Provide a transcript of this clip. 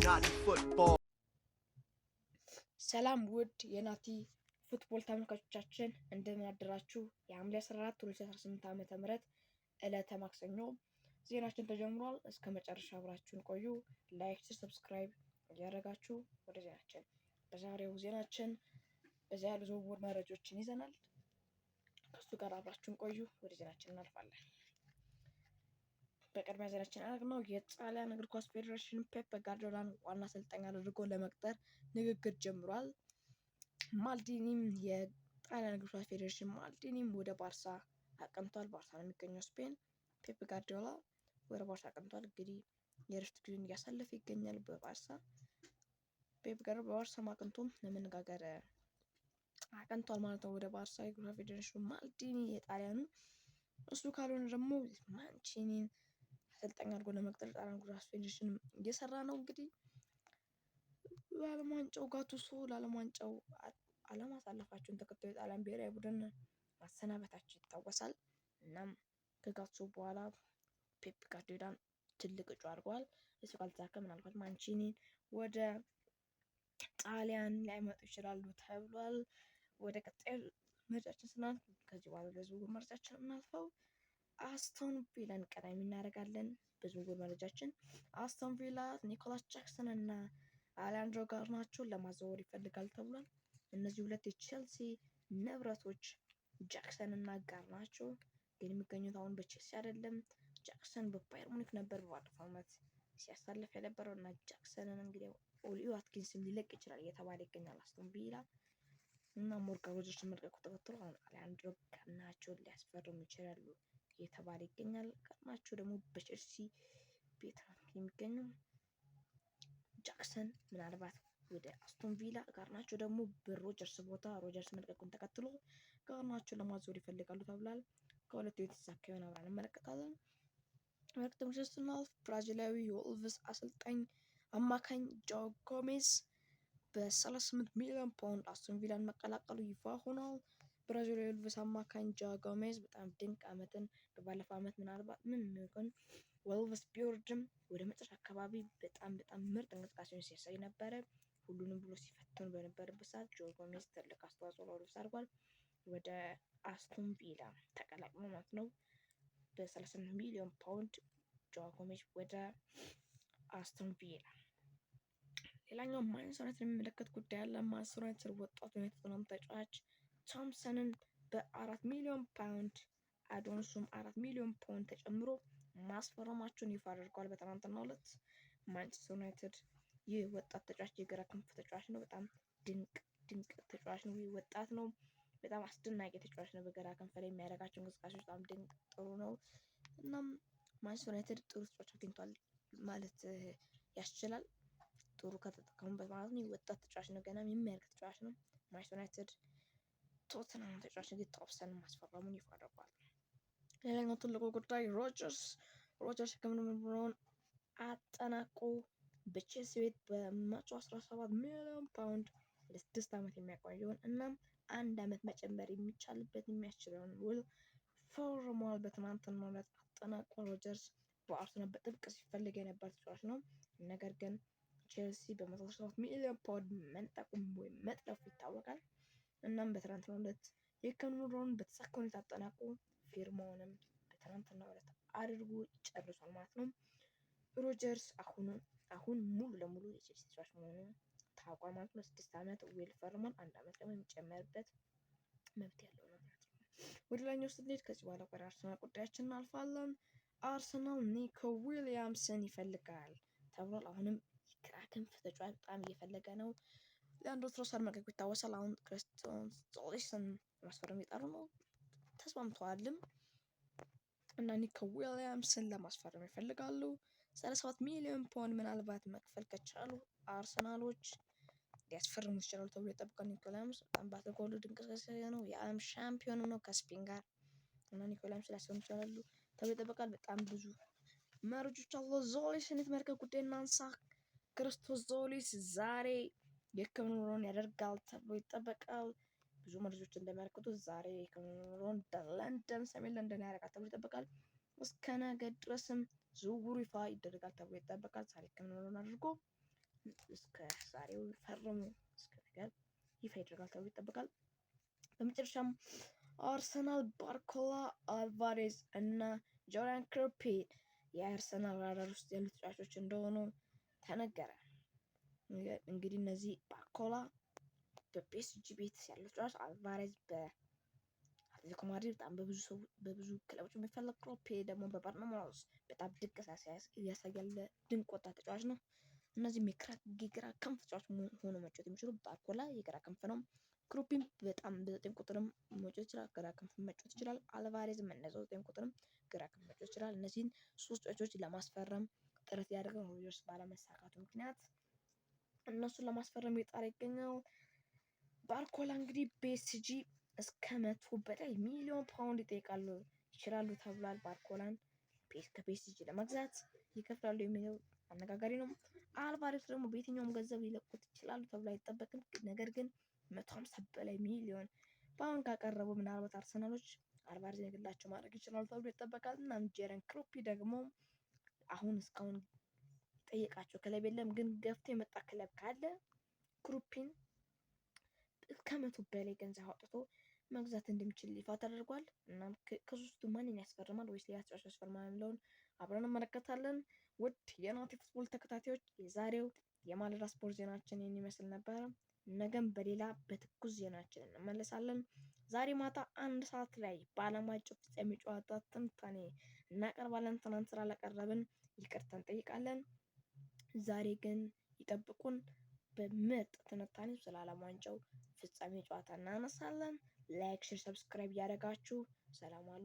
Illuminati football. ሰላም ውድ የናቲ ፉትቦል ተመልካቾቻችን እንደምን አደራችሁ። የሐምሌ 14 2018 ዓ.ም ዕለተ ማክሰኞ ዜናችን ተጀምሯል። እስከ መጨረሻ አብራችሁን ቆዩ። ላይክ፣ ሰብስክራይብ እያደረጋችሁ ወደ ዜናችን በዛሬው ዜናችን በዛ ያሉ ዝውውር መረጃዎችን ይዘናል። ከሱ ጋር አብራችሁን ቆዩ። ወደ ዜናችን እናልፋለን። በቅድሚያ ዜናችን አድርገው የጣሊያን እግር ኳስ ፌዴሬሽን ፔፕ ጋርዲዮላን ዋና አሰልጣኝ አድርጎ ለመቅጠር ንግግር ጀምሯል። ማልዲኒም የጣሊያን እግር ኳስ ፌዴሬሽን ማልዲኒም ወደ ባርሳ አቅንቷል። ባርሳ ነው የሚገኘው ስፔን። ፔፕ ጋርዲዮላ ወደ ባርሳ አቅንቷል። እንግዲህ የእረፍት ጊዜን እያሳለፈ ይገኛል በባርሳ። ፔፕ ጋርዲዮላ በባርሳ አቅንቶም ለመነጋገር አቅንቷል ማለት ነው ወደ ባርሳ። የእግር ኳስ ፌዴሬሽኑ ማልዲኒ የጣሊያኑ እሱ ካልሆነ ደግሞ ማንቺኒን አሰልጣኝ አድርጎ ለመቅጠር ጣሊያን እግር ኳስ ፌዴሬሽን እየሰራ ነው። እንግዲህ ለዓለም ዋንጫው ጋቱሶ ለዓለም ዋንጫው አለማሳለፋቸውን ተከትሎ የጣሊያን ብሔራዊ ቡድን ማሰናበታቸው ይታወሳል። እናም ከጋቱሶ በኋላ ፔፕ ጋርዲዮላን ትልቅ እጩ አድርገዋል። እሱ ካልተሳካ ምናልባት ማንቺኒን ወደ ጣሊያን ሊያመጡ ይችላሉ ተብሏል። ወደ ቀጣዩ ምርጫችን ስናልፍ ከዚህ በኋላ በዝውውር ምርጫችን እናልፈው አስቶን ቪላን ቀዳሚ እናደርጋለን። በዝውውር መረጃችን አስቶን ቪላ ኒኮላስ ጃክሰን እና አሌሃንድሮ ጋርናቾን ለማዘዋወር ይፈልጋል ተብሏል። እነዚህ ሁለት የቼልሲ ንብረቶች ጃክሰን እና ጋርናቾ ግን የሚገኙት አሁን በቼልሲ አይደለም። ጃክሰን በባየር ሙኒክ ነበር ባለፈው ዓመት ሲያሳልፍ የነበረው እና ጃክሰንን እንግዲህ ኦሊ ዋትኪንስም ሊለቅ ይችላል እየተባለ ይገኛል አስቶን ቪላ እና ሞርጋን ሮጀርስን መልቀቁ ተከትሎ አሁን አሌሃንድሮ ጋርናቾን ሊያስፈርሙ ይችላሉ እየተባለ ይገኛል። ጋርናቾ ደግሞ በቼልሲ ቤት የሚገኘው ጃክሰን ምናልባት ወደ አስቶን ቪላ፣ ጋርናቾ ደግሞ በሮጀርስ ቦታ ሮጀርስ መልቀቁን ተከትሎ ጋርናቾን ለማዞር ይፈልጋሉ ተብሏል። ከሁለቱ የተሳካ ይሆን አብረን እንመለከታለን። መልክተኞች ስናልፍ ብራዚላዊ የወልቭስ አሰልጣኝ አማካኝ ጆ ጎሜዝ በ38 ሚሊዮን ፓውንድ አስቶን ቪላን መቀላቀሉ ይፋ ሆኗል። ብራዚላዊ የወልቭስ አማካኝ ጆ ጎሜዝ በጣም ድንቅ ዓመትን በባለፈው ዓመት ምናልባት ምን ይሆን ወልቭስ ቢወርድም ወደ መጨረሻ አካባቢ በጣም ምርጥ እንቅስቃሴውን ሲያሳይ ነበረ። ሁሉንም ብሎ ሲፈተኑ በነበረበት ሰዓት ጆ ጎሜዝ ትልቅ አስተዋጽኦ ለወልቭስ አድርጓል። ወደ አስቶን ቪላ ተቀላቅሎ ማለት ነው። በ38 ሚሊዮን ፓውንድ ጆ ጎሜዝ ወደ አስቶን ቪላ። ሌላኛው ማንቸስተር ዩናይትድ የሚመለከት ጉዳይ አለ። ማንቸስተር ዩናይትድ ወጣቱ የቶተንሃም ተጫዋች ቶምሰንን በ4 ሚሊዮን ፓውንድ አዶንሱም 4 ሚሊዮን ፓውንድ ተጨምሮ ማስፈረማቸውን ይፋ አድርገዋል። በትናንትናው ዕለት ማንቸስተር ዩናይትድ ይህ ወጣት ተጫዋች የግራ ክንፍ ተጫዋች ነው። በጣም ድንቅ ተጫዋች ነው። ይህ ወጣት ነው። በጣም አስደናቂ ተጫዋች ነው። በግራ ክንፍ ላይ የሚያደርጋቸው እንቅስቃሴዎች በጣም ድንቅ ጥሩ ነው። እናም ማንቸስተር ዩናይትድ ጥሩ ተጫዋች አግኝቷል ማለት ያስችላል። ጥሩ ከተጠቀሙበት ማለት ነው። ወጣት ተጫዋች ነው። ገና የሚያድግ ተጫዋች ነው። ማንቸስተር ዩናይትድ ቶተንሃም ተጫዋች እንግዲህ ቶምሰንን ማስፈረሙን ይፋ አድርጓል። ሌላኛው ትልቁ ጉዳይ ሮጀርስ ሕክምናውን አጠናቆ በቼልሲ ቤት በ117 ሚሊዮን ፓውንድ ለ6 ዓመት የሚያቆየውን እናም 1 ዓመት መጨመር የሚቻልበት የሚያስችለውን ውል ፈርሟል። በትናንትናው ዕለት አጠናቆ ሮጀርስ በአርሰናል በጥብቅ ሲፈልግ የነበር ተጫዋች ነው። ነገር ግን ቼልሲ በ117 ሚሊዮን ፓውንድ መንጠቁም ወይም መጥለፉ ይታወቃል። እናም በትናንትናው ዕለት የሕክምናውን በተሳካ ሁኔታ አጠናቆ ፊርማውንም በትናንትናው ዕለት አድርጎ ጨርሷል ማለት ነው። ሮጀርስ አሁን ሙሉ ለሙሉ የቼልሲ ተጫዋች መሆኑን ታውቋል ማለት ነው። 6 ዓመት ውል ፈርሟል። 1 ዓመት ደግሞ የሚጨመርበት መብት ያለው ነው ማለት ነው። ወደ ላይኛው ስንሄድ ከዚህ በኋላ ወደ አርሰናል ጉዳያችን እናልፋለን። አርሰናል ኒኮ ዊሊያምስን ይፈልጋል ተብሏል። አሁንም ግራ ክንፍ ተጫዋች በጣም እየፈለገ ነው። ሊያንድሮ ትሮሳርድ መልቀቁ ይታወሳል። አሁን ክርስቶስ ዞሊስን ማስፈረም እየጣሩ ነው። ተስማምተዋልም እና ኒኮ ዊሊያምስን ለማስፈረም ይፈልጋሉ። 37 ሚሊዮን ፓውንድ ምናልባት መክፈል ከቻሉ አርሰናሎች ሊያስፈርሙ ይችላሉ ተብሎ ይጠበቃል። ኒኮ ዊሊያምስ በጣም ባለጎሉ ድንቅ እንቅስቃሴ ነው። የዓለም ሻምፒዮን ነው ከስፔን ጋር እና ኒኮ ዊሊያምስ ሊያስፈርሙ ይችላሉ ተብሎ ይጠበቃል። በጣም ብዙ መረጃዎች አሉ። ዞሊስን የተመለከተ ጉዳይ እናንሳ። ክርስቶስ ዞሊስ ዛሬ የሕክምናውን ያደርጋል ተብሎ ይጠበቃል። ብዙ መረጃዎች እንደሚያመለክቱት ዛሬ የሕክምናውን በለንደን ሰሜን ለንደን ያደርጋል ተብሎ ይጠበቃል። እስከ ነገ ድረስም ዝውውሩ ይፋ ይደረጋል ተብሎ ይጠበቃል። ዛሬ ሕክምናውን አድርጎ እስከ ዛሬው ፈርሙ እስከ ነገር ይፋ ይደረጋል ተብሎ ይጠበቃል። በመጨረሻም አርሰናል ባርኮላ፣ አልቫሬዝ እና ጆርዳን ክሩፒ የአርሰናል ራዳር ውስጥ ያሉ ተጫዋቾች እንደሆኑ ተነገረ። እንግዲህ እነዚህ ባርኮላ በፒኤስጂ ቤት ያለው ተጫዋች፣ አልቫሬዝ በአትሌቲኮ ማድሪድ በጣም በብዙ ክለቦች የሚፈለግ፣ ክሩፒ ደግሞ በበርነማውዝ በጣም ድንቅ እያሳያለ ድንቅ ወጣት ተጫዋች ነው። እነዚህም የግራ ክንፍ ተጫዋች ሆኖ መጫወት የሚችሉ፣ ባርኮላ የግራ ክንፍ ነው። ክሩፒም በጣም በ9 ቁጥርም መጫወት ይችላል፣ ግራ ክንፍ መጫወት ይችላል። አልቫሬዝም እንደዛው 9 ቁጥርም ግራ ክንፍ መጫወት ይችላል። እነዚህን ሶስት ተጫዋቾች ለማስፈረም ጥረት ያደረገው ሮጀርስ ባለመሳካቱ ምክንያት እነሱን ለማስፈረም የጣረ ይገኛል። ባርኮላ እንግዲህ ፒኤስጂ እስከ 100 በላይ ሚሊዮን ፓውንድ ይችላሉ ተብሏል። ባርኮላን ከፒኤስጂ ለመግዛት ይከፍላሉ የሚለው አነጋጋሪ ነው። አልቫሬዝ ደግሞ በየትኛውም ገንዘብ ሊለቁት ይችላሉ ተብሎ አይጠበቅም። ነገር ግን 150 በላይ ሚሊዮን ፓውንድ ካቀረቡ ምናልባት አርሰናሎች አልቫሬዝ የግላቸው ማድረግ ይችላሉ ተብሎ ይጠበቃል። እና ጆርዳን ክሩፒ ደግሞ አሁን እስካሁን ጠየቃቸው ክለብ የለም፣ ግን ገፍቶ የመጣ ክለብ ካለ ክሩፒን ከ100 በላይ ገንዘብ አውጥቶ መግዛት እንደሚችል ይፋ ተደርጓል። እናም ከሶስቱ ማንን ያስፈርማል ወይስ ሌላ ተጫዋች ያስፈርማል የሚለውን አብረን እንመለከታለን። ውድ የናቲ ፉትቦል ተከታታዮች የዛሬው የማለዳ ስፖርት ዜናችን ይህን ይመስል ነበር። ነገም በሌላ በትኩስ ዜናችን እንመለሳለን። ዛሬ ማታ 1 ሰዓት ላይ በዓለም ዋንጫ ፍጻሜ ጨዋታ ትንታኔ እናቀርባለን። ትናንት ስላላቀረብን ይቅርታ እንጠይቃለን። ዛሬ ግን ይጠብቁን። በምርጥ ትንታኔ ስለ ዓለም ዋንጫው ፍጻሜ ጨዋታ እናነሳለን። ላይክ፣ ሼር፣ ሰብስክራይብ እያደረጋችሁ ሰላም አሉ።